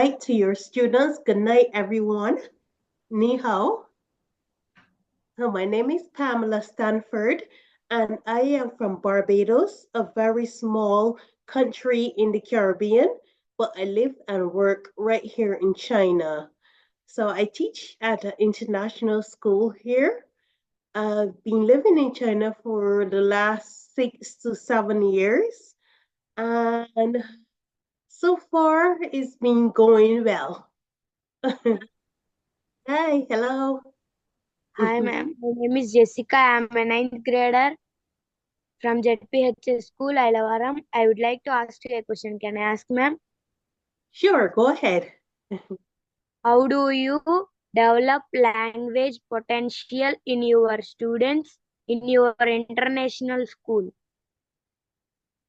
night to your students. Good night, everyone. Ni hao. So my name is Pamela Stanford, and I am from Barbados, a very small country in the Caribbean, but I live and work right here in China. So I teach at an international school here. I've been living in China for the last 6 to 7 years, and so far it's been going well. Hi, hello. Hi, ma'am. My name is Jessica. I am a ninth grader from ZPHS School, Ailavaram. I would like to ask you a question. Can I ask, ma'am? Sure, go ahead. How do you develop language potential in your students in your international school?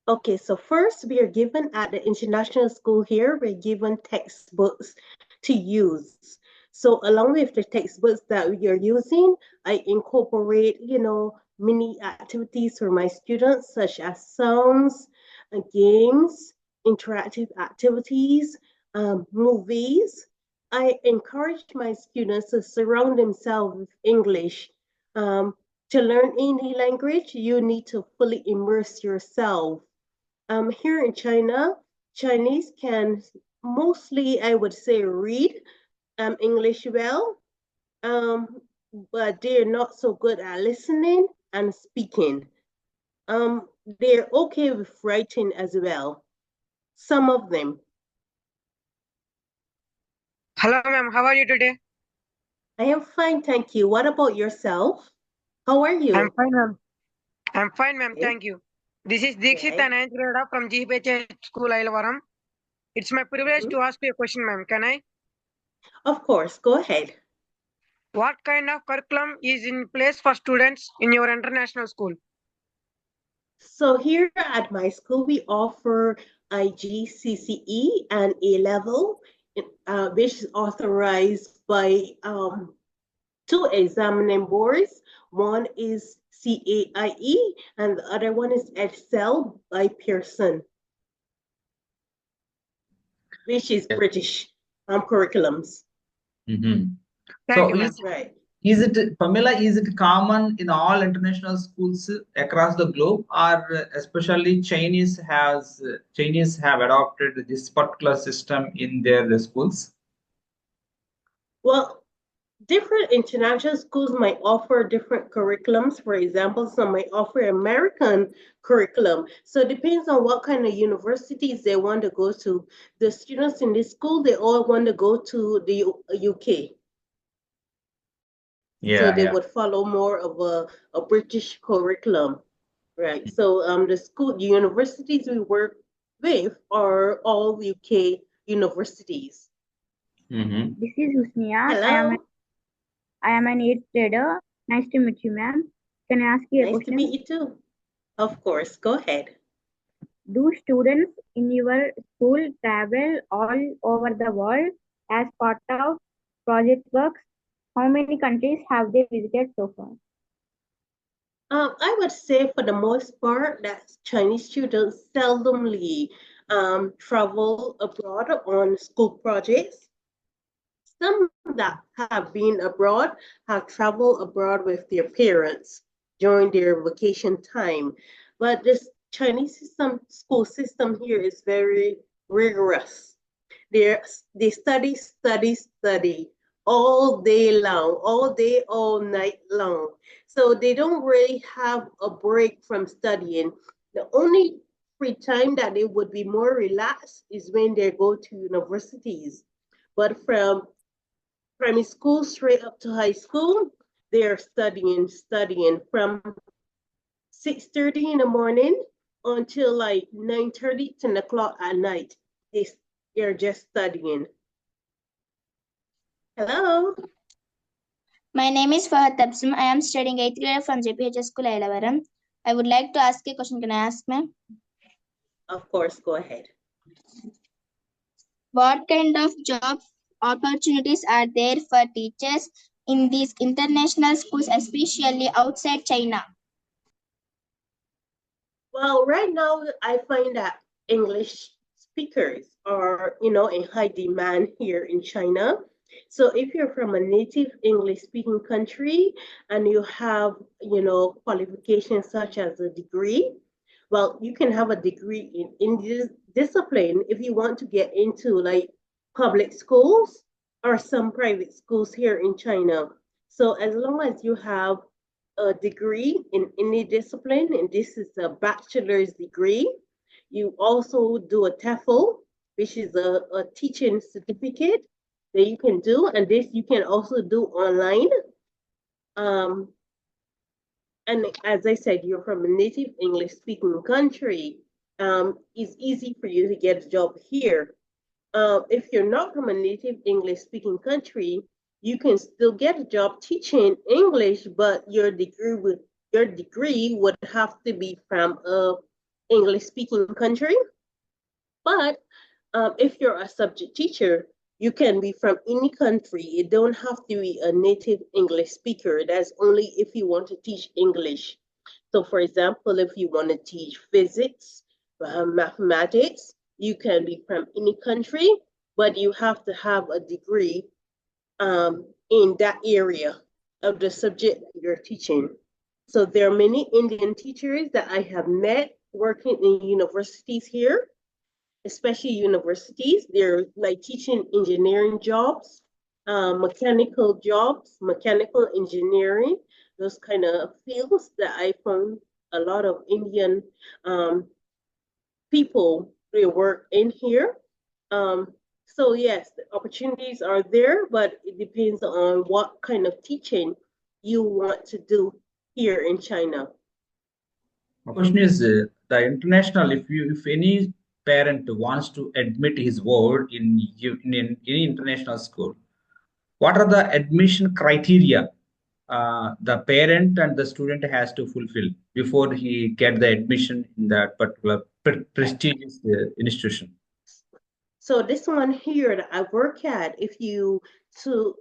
Okay, so first we are given at the international school here, we're given textbooks to use. So along with the textbooks that we are using, I incorporate, mini activities for my students, such as songs, games, interactive activities, movies. I encourage my students to surround themselves with English. To learn any language, you need to fully immerse yourself. Here in China, Chinese can mostly, I would say, read English well, um, but they're not so good at listening and speaking. They're okay with writing as well. Some of them. Hello, ma'am. How are you today? I am fine, thank you. What about yourself? How are I'm you? fine, ma'am. I'm fine, ma'am. Okay. Thank you. This is Dikshit Okay. and Anjreda from GPH School, Ailavaram. It's my privilege Mhm. to ask you a question, ma'am. Can I? Of course, go ahead. What kind of curriculum is in place for students in your international school? So here at my school, we offer IGCSE and A level, which is authorized by two examining boards. One is CAIE and the other one is Excel by Pearson, which is British curriculums. Mm-hmm. Thank So you, ma'am. Right. is it Pamela? Is it common in all international schools across the globe, or especially Chinese have adopted this particular system in their schools? Well, different international schools might offer different curriculums. For example, some might offer American curriculum. So it depends on what kind of universities they want to go to. The students in this school, they all want to go to the UK. So Yeah, they yeah. would follow more of a British curriculum, right? So the universities we work with are all UK universities. Mm-hmm. This is Husnia. Hello, I am an eighth grader. Nice to meet you, ma'am. Can I ask you a nice to meet question? you too. Of course, go ahead. Do students in your school travel all over the world as part of project works? How many countries have they visited so far? I would say for the most part that Chinese students seldomly travel abroad on school projects. Some that have been abroad have traveled abroad with their parents during their vacation time. But this Chinese school system here is very rigorous. They study all day long, all day, all night long. So they don't really have a break from studying. The only free time that they would be more relaxed is when they go to universities. But from primary school straight up to high school, they're studying from 6:30 in the morning until like 9:30, 10 o'clock at night. They're just studying. Hello. My name is Fahad Tabsum. I am studying 8th grade from JPHS School, Ailavaram. I would like to ask a question. Can I ask, ma'am? Of course, go ahead. What kind of job opportunities are there for teachers in these international schools, especially outside China? Well, right now I find that English speakers are, in high demand here in China. So if you're from a native English speaking country and you have, qualifications such as a degree, well, you can have a degree in this discipline if you want to get into like public schools or some private schools here in China. So as long as you have a degree in any discipline, and this is a bachelor's degree, you also do a TEFL, which is a teaching certificate that you can do, and this you can also do online. And as I said, you're from a native English speaking country. It's easy for you to get a job here. If you're not from a native English speaking country, you can still get a job teaching English, but your degree would have to be from a English speaking country. But if you're a subject teacher, you can be from any country. You don't have to be a native English speaker. That's only if you want to teach English. So for example, if you want to teach physics, mathematics, you can be from any country, but you have to have a degree in that area of the subject that you're teaching. So there are many Indian teachers that I have met working in universities here, especially universities. They're like teaching engineering jobs, mechanical jobs, mechanical engineering, those kind of fields that I found a lot of Indian people they work in here. So yes, the opportunities are there, but it depends on what kind of teaching you want to do here in China. My question is the international. If any parent wants to admit his ward in any international school, what are the admission criteria the parent and the student has to fulfill before he get the admission in that particular prestigious institution? So this one here that I work at, if you to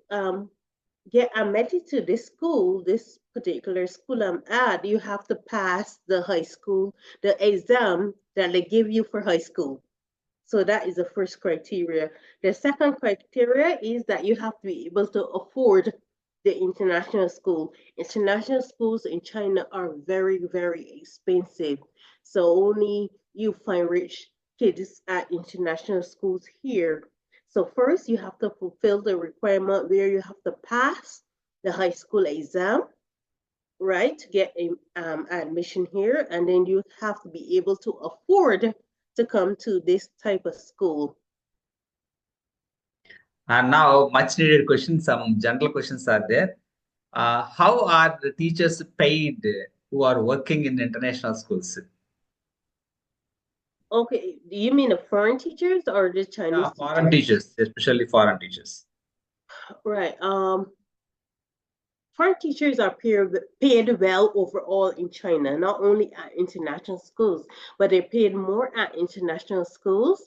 get admitted to this school, this particular school I'm at, you have to pass the high school, the exam that they give you for high school. So that is the first criteria. The second criteria is that you have to be able to afford the international school. International schools in China are very, very expensive. So only you find rich kids at international schools here. So first you have to fulfill the requirement where you have to pass the high school exam, right, to get admission here. And then you have to be able to afford to come to this type of school. And now, much needed questions, some general questions are there. How are the teachers paid who are working in international schools? Okay, do you mean the foreign teachers or the Chinese foreign teachers, especially foreign teachers. Right. Foreign teachers are paid well overall in China, not only at international schools, but they're paid more at international schools.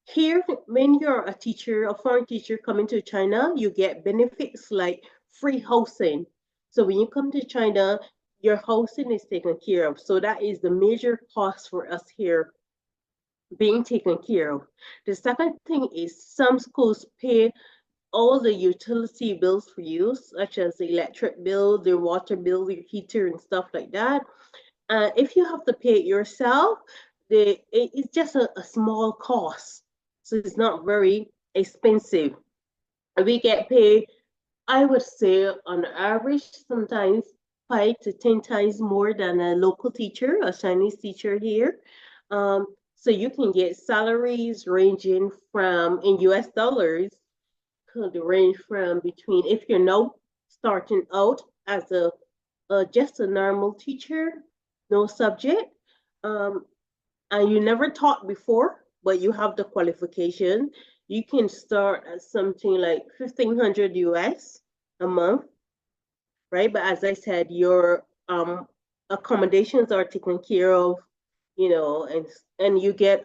Here, when you're a teacher, a foreign teacher coming to China, you get benefits like free housing. So when you come to China, your housing is taken care of. So that is the major cost for us here being taken care of. The second thing is some schools pay all the utility bills for you, such as the electric bill, the water bill, your heater, and stuff like that. If you have to pay it yourself, it's just a small cost. So it's not very expensive. We get paid, I would say, on average, sometimes 5 to 10 times more than a local teacher, a Chinese teacher here. So you can get salaries ranging from, in US dollars, could range from between, if you're now starting out as just a normal teacher, no subject, and you never taught before, but you have the qualification, you can start at something like 1,500 US a month, right? But as I said, your accommodations are taken care of, and you get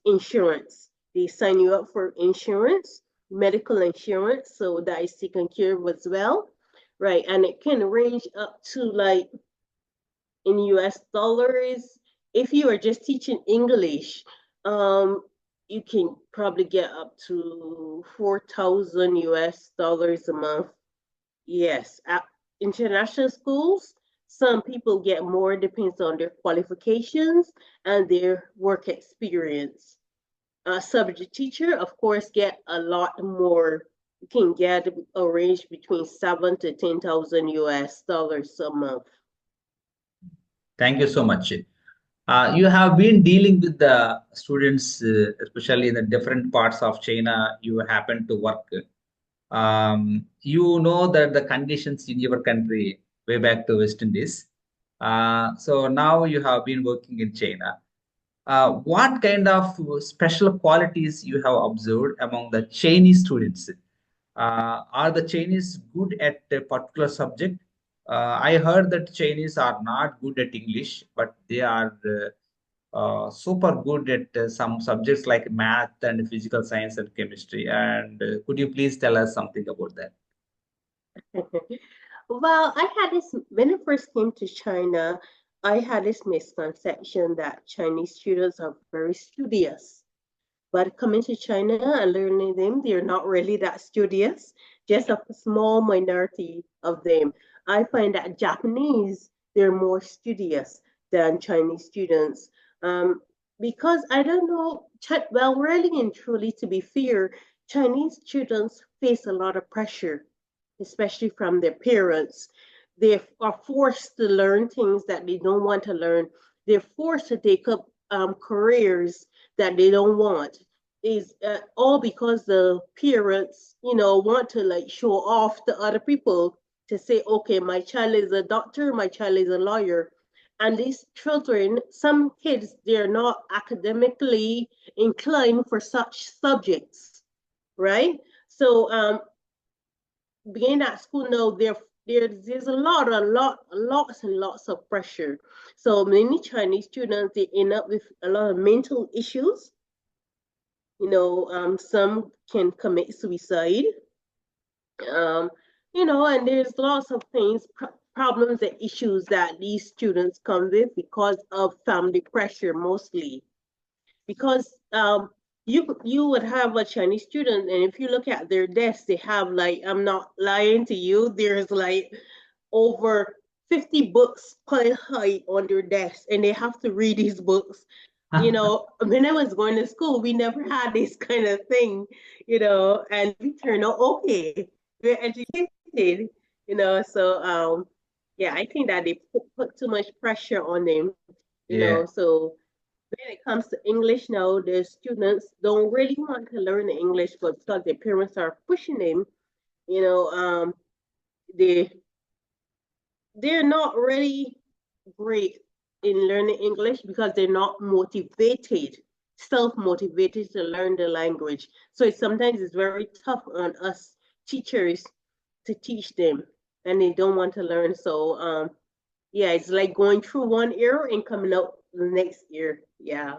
insurance. They sign you up for insurance, medical insurance, so that is taken care of as well, right? And it can range up to, like, in US dollars, if you are just teaching English, you can probably get up to 4,000 US dollars a month. Yes, at international schools, some people get more, depends on their qualifications and their work experience. A subject teacher, of course, get a lot more. You can get a range between 7 to 10,000 US dollars a month. Thank you so much. You have been dealing with the students, especially in the different parts of China you happen to work. You know that the conditions in your country way back to West Indies. So now you have been working in China. What kind of special qualities you have observed among the Chinese students? Are the Chinese good at a particular subject? I heard that Chinese are not good at English, but they are super good at some subjects like math and physical science and chemistry. And could you please tell us something about that? Well, I had this when I first came to China, I had this misconception that Chinese students are very studious. But coming to China and learning them, they're not really that studious, just a small minority of them. I find that Japanese, they're more studious than Chinese students. Um, because I don't know, well, really and truly, to be fair, Chinese students face a lot of pressure, especially from their parents. They are forced to learn things that they don't want to learn. They're forced to take up careers that they don't want. Is all because the parents, want to like show off to other people to say, okay, my child is a doctor, my child is a lawyer. And these children, some kids, they're not academically inclined for such subjects, right? So being at school now, there's lots and lots of pressure. So many Chinese students, they end up with a lot of mental issues. Some can commit suicide. And there's lots of things, problems and issues that these students come with because of family pressure mostly. Because you would have a Chinese student, and if you look at their desks, they have like, I'm not lying to you, there's like over 50 books quite high on their desk, and they have to read these books. When I was going to school, we never had this kind of thing, and we turned out okay. We're educated, so yeah, I think that they put too much pressure on them, Yeah. so when it comes to English now, the students don't really want to learn English, but because their parents are pushing them, they they're not really great in learning English because they're not motivated, self-motivated to learn the language. So sometimes it's very tough on us teachers to teach them, and they don't want to learn. So yeah, it's like going through one year and coming out the next year. Yeah.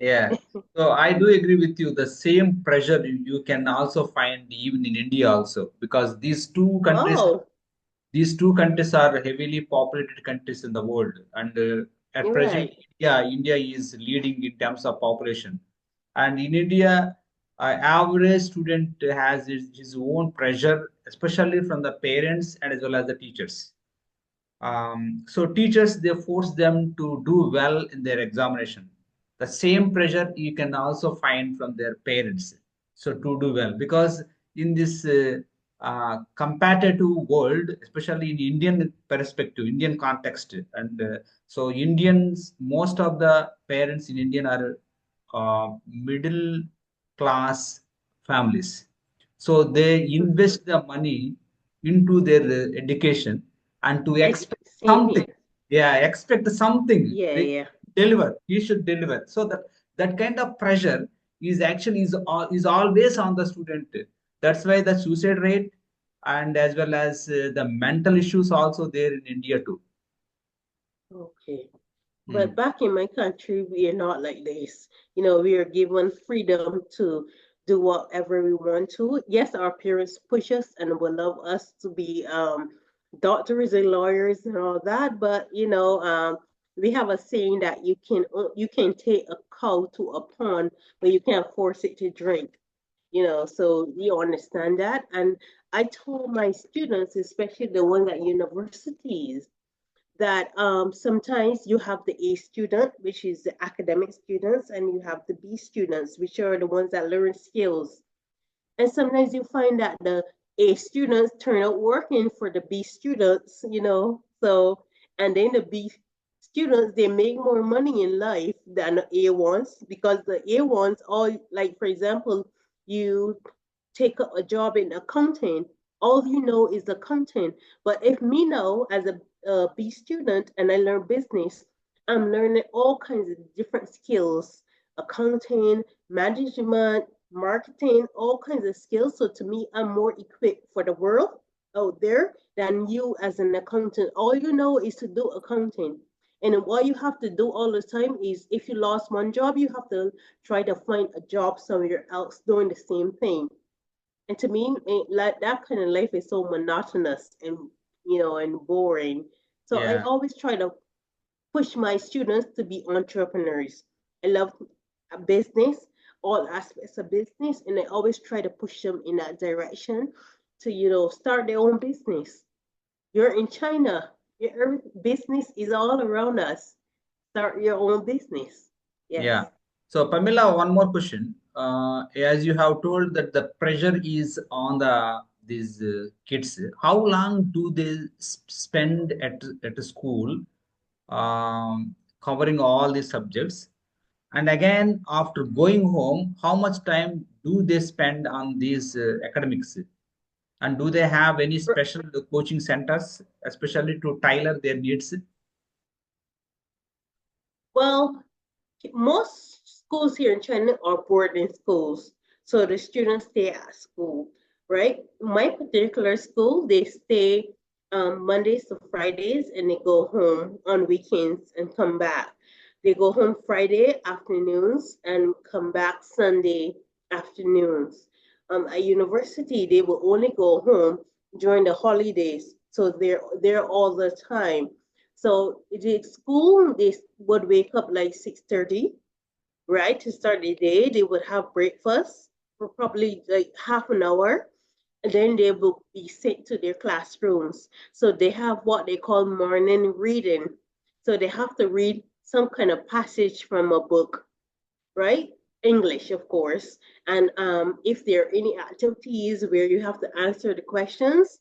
Yeah. So I do agree with you. The same pressure you can also find even in India also, because Oh, these two countries are heavily populated countries in the world, and at you're present, right. India is leading in terms of population. And in India, average student has his own pressure, especially from the parents and as well as the teachers. So teachers, they force them to do well in their examination. The same pressure you can also find from their parents. So to do well, because in this competitive world, especially in Indian perspective, Indian context, and so Indians, most of the parents in Indian are middle class families. So they invest the money into their education and to expect Same something. here. Yeah, expect something. Yeah, They yeah. deliver. He should deliver. So that kind of pressure is always on the student. That's why the suicide rate and as well as the mental issues also there in India too. Okay. Hmm. But back in my country, we are not like this. We are given freedom to do whatever we want to. Yes, our parents push us and would love us to be doctors and lawyers and all that. But we have a saying that you can take a cow to a pond, but you can't force it to drink. So you understand that. And I told my students, especially the ones at universities, that sometimes you have the A student, which is the academic students, and you have the B students, which are the ones that learn skills. And sometimes you find that the A students turn out working for the B students. So, and then the B students, they make more money in life than the A ones, because the A ones, all, like, for example, you take up a job in accounting, all you know is accounting. But if me now, as a B student, and I learn business, I'm learning all kinds of different skills: accounting, management, marketing, all kinds of skills. So to me, I'm more equipped for the world out there than you as an accountant. All you know is to do accounting. And what you have to do all the time is, if you lost one job, you have to try to find a job somewhere else doing the same thing. And to me, like, that kind of life is so monotonous and boring. So I Yeah. always try to push my students to be entrepreneurs. I love business, all aspects of business, and I always try to push them in that direction to start their own business. You're in China, your business is all around us. Start your own business. Yes. Yeah. So, Pamela, one more question. As you have told that the pressure is on these kids, how long do they spend at a school, covering all these subjects? And again, after going home, how much time do they spend on these academics? And do they have any special coaching centers, especially to tailor their needs? Well, most schools here in China are boarding schools, so the students stay at school, right? My particular school, they stay Mondays to Fridays, and they go home on weekends and come back. They go home Friday afternoons and come back Sunday afternoons. At university, they will only go home during the holidays, so they're there all the time. So the school, they would wake up like 6:30, right, to start the day. They would have breakfast for probably like half an hour, and then they will be sent to their classrooms. So they have what they call morning reading. So they have to read some kind of passage from a book, right? English, of course. And if there are any activities where you have to answer the questions,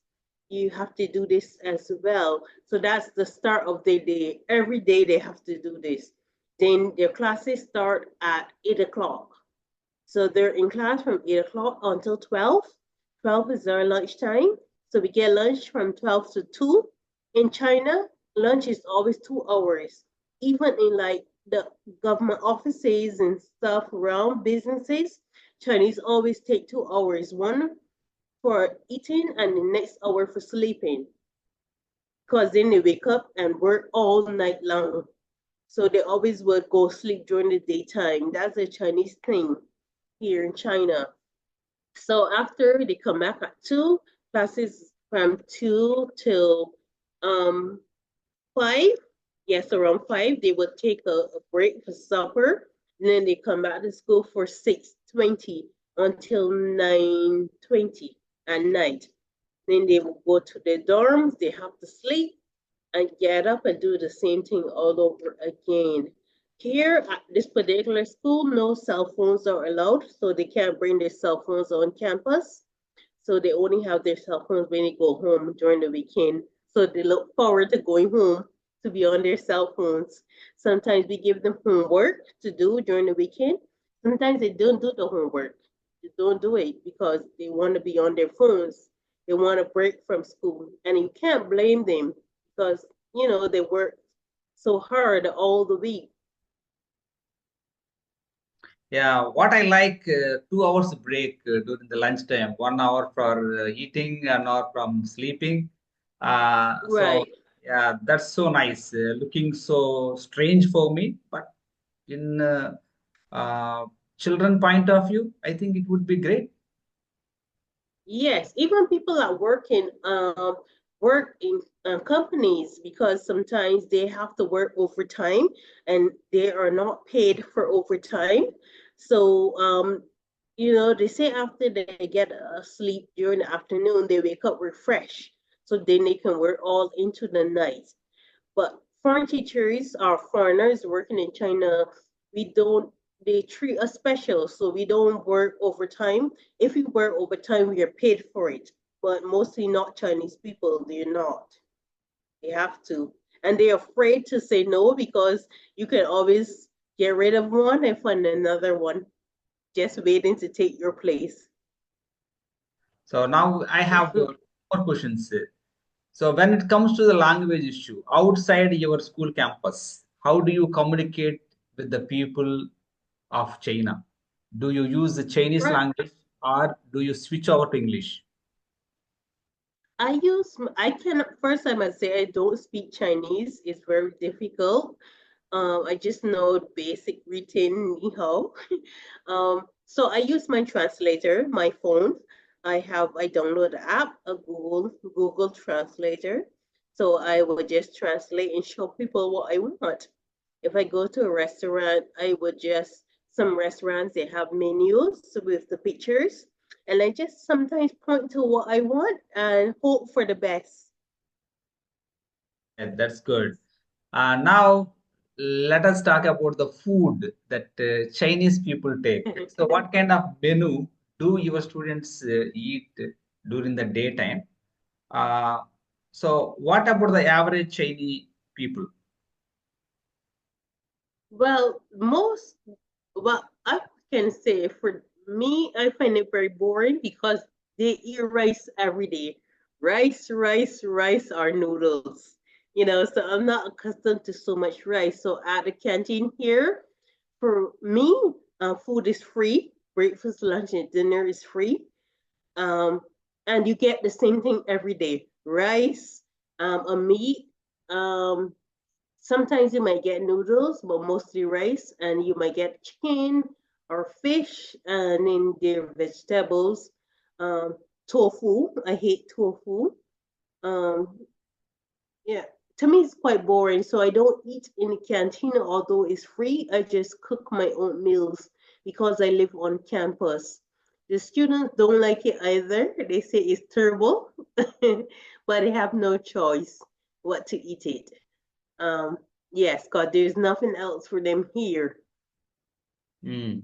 you have to do this as well. So that's the start of the day. Every day they have to do this. Then their classes start at 8 o'clock. So they're in class from 8 o'clock until 12. 12 is our lunchtime. So we get lunch from 12 to 2. In China, lunch is always 2 hours. Even in like the government offices and stuff around businesses, Chinese always take 2 hours, one for eating and the next hour for sleeping. Because then they wake up and work all night long. So they always would go sleep during the daytime. That's a Chinese thing here in China. So after they come back at 2, classes from 2 till 5. Yes, around 5, they would take a break for supper. And then they come back to school for 6:20 until 9:20 at night. Then they will go to their dorms, they have to sleep and get up and do the same thing all over again. Here at this particular school, no cell phones are allowed, so they can't bring their cell phones on campus. So they only have their cell phones when they go home during the weekend. So they look forward to going home to be on their cell phones. Sometimes we give them homework to do during the weekend. Sometimes they don't do the homework. They don't do it because they want to be on their phones. They want a break from school. And you can't blame them because, they work so hard all the week. Yeah, what I like, 2 hours break during the lunchtime, 1 hour for eating, an hour from sleeping. So Right. yeah, that's so nice. Looking so strange for me, but in uh, children point of view, I think it would be great. Yes, even people are working work in companies because sometimes they have to work overtime and they are not paid for overtime. So, they say after they get sleep during the afternoon, they wake up refreshed. So then they can work all into the night. But foreign teachers or foreigners working in China, they treat us special. So we don't work overtime. If we work overtime, we are paid for it. But mostly not Chinese people, they're not. They have to. And they're afraid to say no because you can always get rid of one and find another one just waiting to take your place. So now I have more questions. So when it comes to the language issue, outside your school campus, how do you communicate with the people of China? Do you use the Chinese Right. language or do you switch over to English? First I must say I don't speak Chinese. It's very difficult. I just know basic written ni hao. So I use my translator, my phone. I download the app, a Google Translator. So I will just translate and show people what I want. If I go to a restaurant, some restaurants, they have menus with the pictures. And I just sometimes point to what I want and hope for the best. Yeah, that's good. Now, let us talk about the food that Chinese people take. So, what kind of menu do your students eat during the daytime? Uh, so, what about the average Chinese people? Well, I can say for me, I find it very boring because they eat rice every day. Rice, rice, rice or noodles. So I'm not accustomed to so much rice. So at the canteen here, for me, food is free. Breakfast, lunch, and dinner is free. Um, and you get the same thing every day. Rice, a meat, sometimes you might get noodles, but mostly rice, and you might get chicken or fish, and then their vegetables. Tofu. I hate tofu. Um, yeah, to me it's quite boring, so I don't eat in the canteen, although it's free. I just cook my own meals because I live on campus. The students don't like it either. They say it's terrible, but they have no choice what to eat it. Um, yes, because there's nothing else for them here. Mm.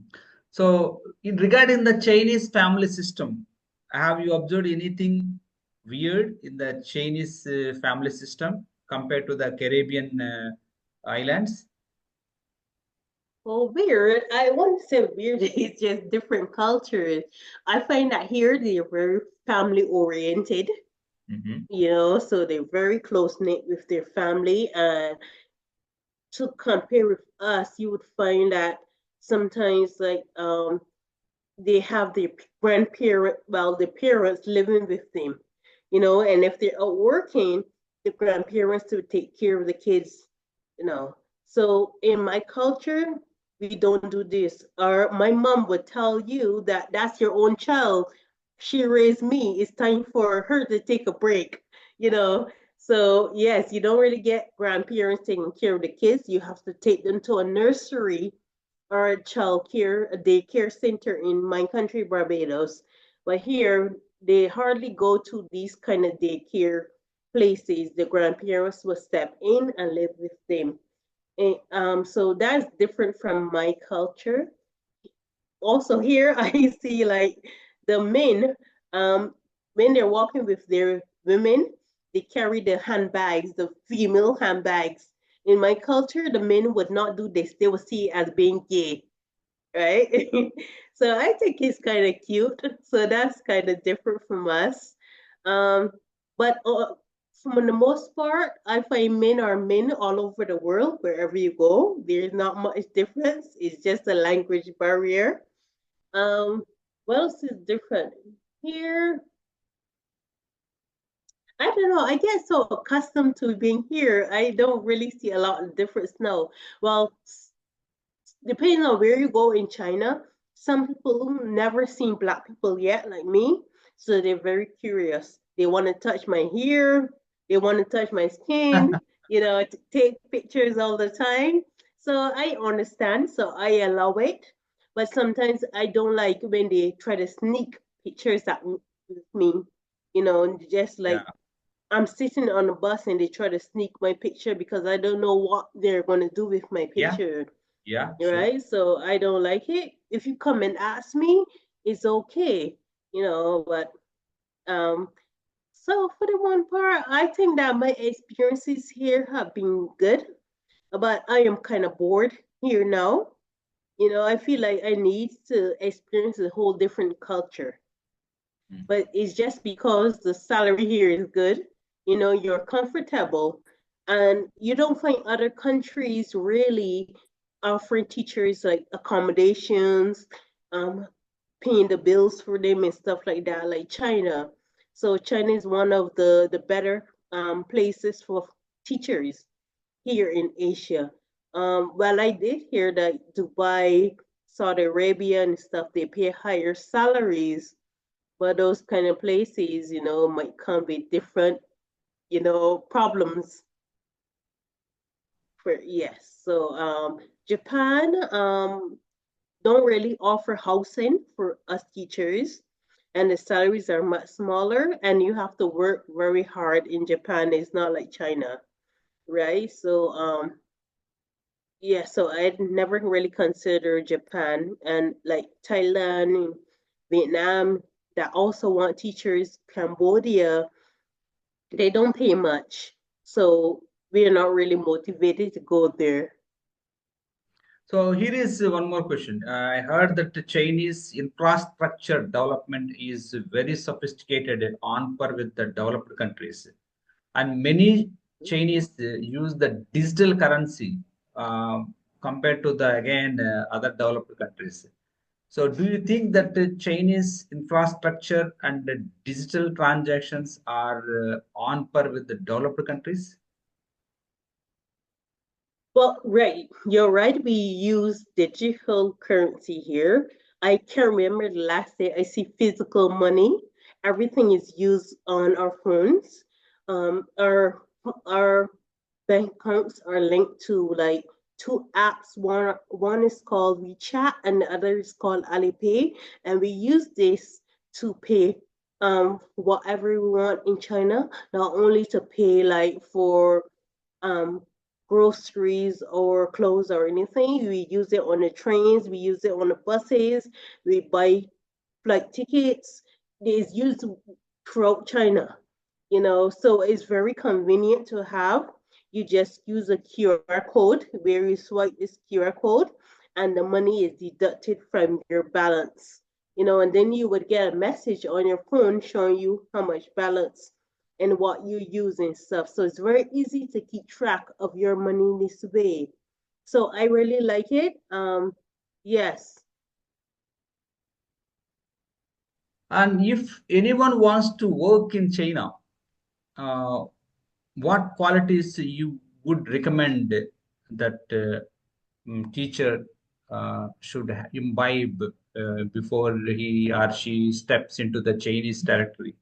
So, regarding the Chinese family system, have you observed anything weird in the Chinese family system compared to the Caribbean islands? Well, weird. I wouldn't say weird. It's just different cultures. I find that here they're very family oriented, Mhm. so they're very close knit with their family. And to compare with us, you would find that sometimes like they have their the parents living with them, and if they're out working, the grandparents would take care of the kids, So in my culture, we don't do this. Or my mom would tell you that that's your own child. She raised me. It's time for her to take a break, you know. So yes, you don't really get grandparents taking care of the kids. You have to take them to a nursery or a a daycare center in my country, Barbados. But here, they hardly go to these kind of daycare places. The grandparents will step in and live with them. And, so that's different from my culture. Also here, I see like the men, when they're walking with their women, they carry the handbags, the female handbags. In my culture, the men would not do this. They would see it as being gay, right? So I think it's kind of cute. So that's kind of different from us. But for the most part, I find men are men all over the world, wherever you go. There's not much difference. It's just a language barrier. Um, what else is different? Here, I don't know. I get so accustomed to being here. I don't really see a lot of difference now. Well, depending on where you go in China, some people never seen Black people yet, like me. So they're very curious. They want to touch my hair. They want to touch my skin, to take pictures all the time. So I understand, so I allow it. But sometimes I don't like when they try to sneak pictures at me, just like I'm sitting on a bus and they try to sneak my picture because I don't know what they're going to do with my picture. Yeah, sure. Right? So I don't like it. If you come and ask me, it's okay, but so for the one part, I think that my experiences here have been good, but I am kind of bored here now. I feel like I need to experience a whole different culture. But it's just because the salary here is good, you're comfortable, and you don't find other countries really offering teachers like accommodations, paying the bills for them and stuff like that, like China. So China is one of the better places for teachers here in Asia. Well, I did hear that Dubai, Saudi Arabia and stuff, they pay higher salaries, but those kind of places, might come with different, problems. Yes. So Japan don't really offer housing for us teachers, and the salaries are much smaller, and you have to work very hard in Japan. It's not like China, right? So yeah, so I'd never really considered Japan, and like Thailand, Vietnam, that also want teachers, Cambodia, they don't pay much. So we're not really motivated to go there. So here is one more question. I heard that the Chinese infrastructure development is very sophisticated and on par with the developed countries. And many Chinese use the digital currency compared to the other developed countries. So do you think that the Chinese infrastructure and the digital transactions are on par with the developed countries? Well, right, you're right. We use digital currency here. I can't remember the last day I see physical money. Everything is used on our phones. Our bank accounts are linked to like two apps. One is called WeChat and the other is called Alipay, and we use this to pay whatever we want in China, not only to pay like for um groceries or clothes or anything. We use it on the trains, we use it on the buses, we buy flight tickets. It's used throughout China, so it's very convenient to have. You just use a QR code where you swipe this QR code and the money is deducted from your balance, and then you would get a message on your phone showing you how much balance and what you use and stuff. So it's very easy to keep track of your money this way. So I really like it. Yes. And if anyone wants to work in China, uh, what qualities you would recommend that teacher should imbibe before he or she steps into the Chinese territory?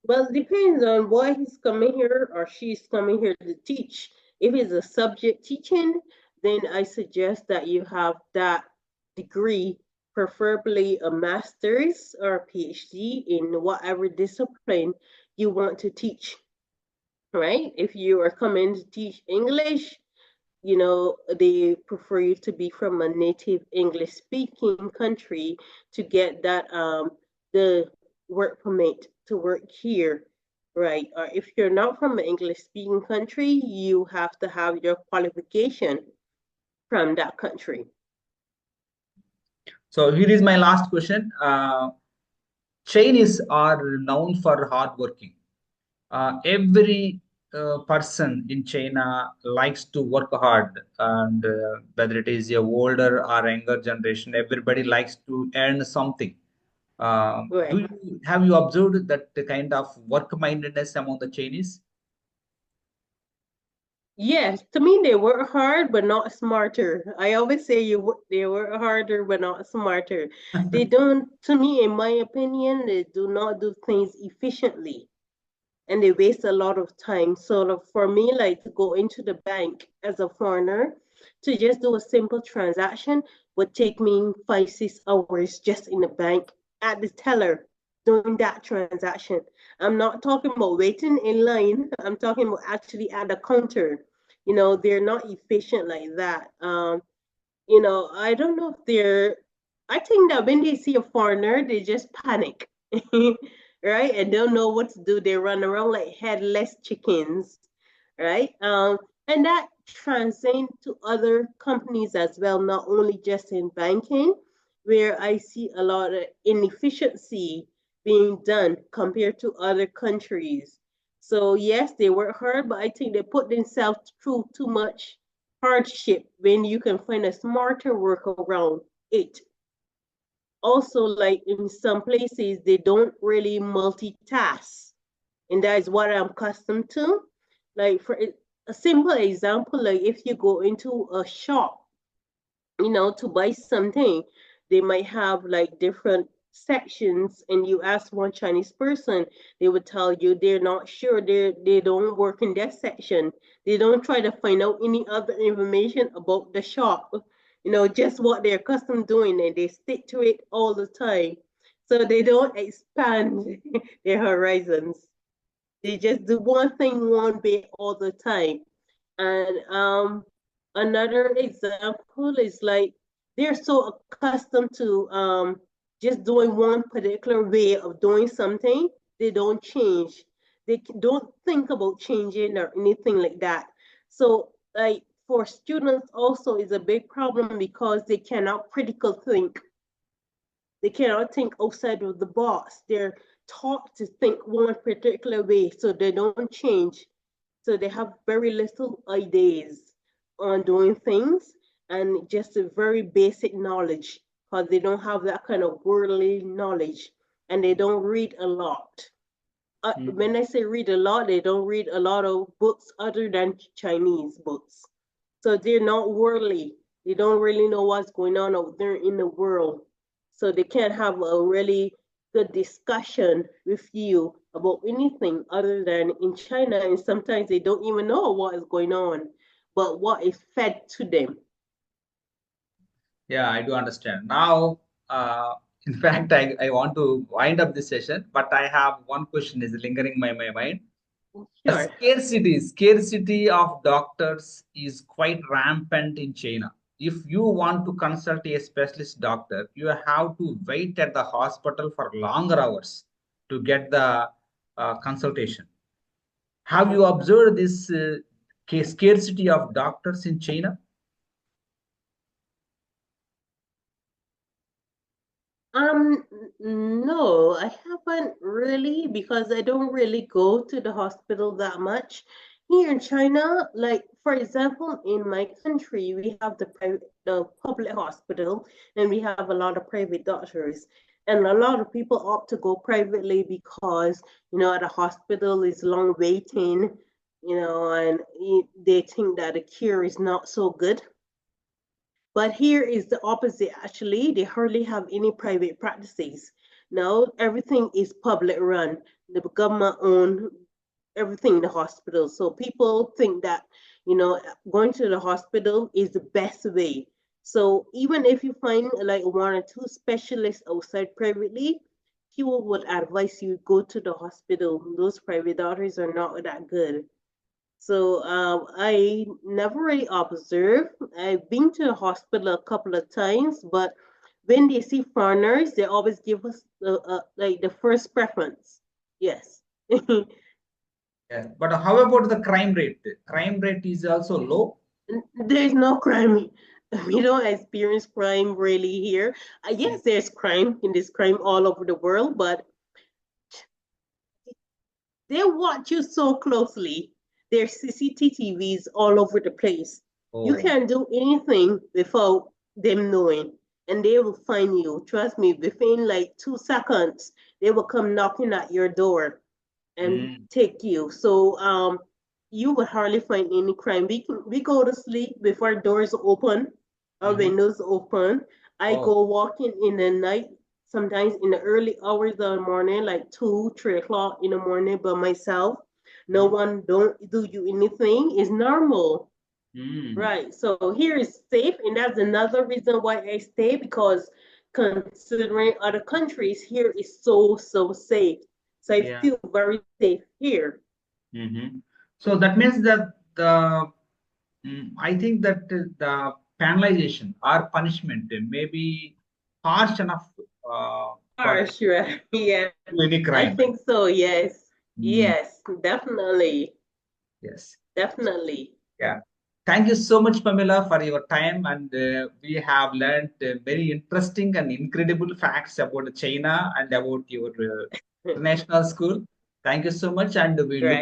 Well, it depends on why he's coming here or she's coming here to teach. If it's a subject teaching, then I suggest that you have that degree, preferably a master's or a PhD in whatever discipline you want to teach, right? If you are coming to teach English, they prefer you to be from a native English speaking country to get that the work permit to work here, right? Or if you're not from an English speaking country, you have to have your qualification from that country. So here is my last question. Chinese are known for hard working. Every person in China likes to work hard, and whether it is a older or younger generation, everybody likes to earn something. Right. Have you observed that the kind of work-mindedness among the Chinese? Yes, to me they work hard but not smarter. I always say they work harder but not smarter. They don't, to me, in my opinion, they do not do things efficiently. and they waste a lot of time. So for me, like to go into the bank as a foreigner to just do a simple transaction would take me 5, 6 hours just in the bank at the teller doing that transaction. I'm not talking about waiting in line. I'm talking about actually at the counter. They're not efficient like that. I don't know if I think that when they see a foreigner, they just panic, right? And don't know what to do. They run around like headless chickens, right? And that transcends to other companies as well, not only just in banking, where I see a lot of inefficiency being done compared to other countries. So yes, they work hard, but I think they put themselves through too much hardship when you can find a smarter workaround it. Also, like in some places, they don't really multitask. And that is what I'm accustomed to. Like for a simple example, like if you go into a shop, to buy something, they might have like different sections, and you ask one Chinese person, they would tell you they're not sure, they don't work in that section. They don't try to find out any other information about the shop, just what they're accustomed doing, and they stick to it all the time. So they don't expand their horizons. They just do one thing one way all the time. And another example is like they're so accustomed to just doing one particular way of doing something, they don't change. They don't think about changing or anything like that. So like for students also is a big problem because they cannot critical think. They cannot think outside of the box. They're taught to think one particular way, so they don't change. So they have very little ideas on doing things and just a very basic knowledge because they don't have that kind of worldly knowledge, and they don't read a lot. When I say read a lot, they don't read a lot of books other than Chinese books. So they're not worldly. They don't really know what's going on out there in the world. So they can't have a really good discussion with you about anything other than in China. And sometimes they don't even know what is going on, but what is fed to them. Yeah, I do understand. Now, in fact, I want to wind up this session, but I have one question is lingering in my mind. The Sure. scarcity of doctors is quite rampant in China. If you want to consult a specialist doctor, you have to wait at the hospital for longer hours to get the consultation. Have you observed this scarcity of doctors in China? No, I haven't really because I don't really go to the hospital that much. Here in China, like for example, in my country, we have the public hospital, and we have a lot of private doctors. And a lot of people opt to go privately because, at a hospital is long waiting, and they think that the care is not so good. But here is the opposite, actually. They hardly have any private practices. Now, everything is public run. The government own everything in the hospital. So people think that, going to the hospital is the best way. So even if you find like one or two specialists outside privately, people would advise you go to the hospital. Those private doctors are not that good. So I never really observed. I've been to the hospital a couple of times, but when they see foreigners, they always give us like the first preference. Yes. Yeah. But how about the crime rate? Crime rate is also low. There's no crime. We don't experience crime really here. Yes, there's crime, and there's crime all over the world, but they watch you so closely. There's CCTVs all over the place. You Oh. can't do anything without them knowing, and they will find you. Trust me, within like 2 seconds, they will come knocking at your door and take you. So you would hardly find any crime. We go to sleep with our doors open, our windows open. I go walking in the night sometimes in the early hours of the morning, like 2, 3 o'clock in the morning by myself. No one don't do you anything. It's normal. Right. So here is safe, and that's another reason why I stay, because considering other countries, here is so safe. So I Yeah. feel very safe here. So that means that I think that the penalization or punishment may be harsh enough for Harsh, right? Yeah, any I crime. think so. Yes. Yes, definitely. Yes. Definitely. Yeah. Thank you so much, Pamela, for your time. And we have learned very interesting and incredible facts about China and about your international school. Thank you so much. And we Right. look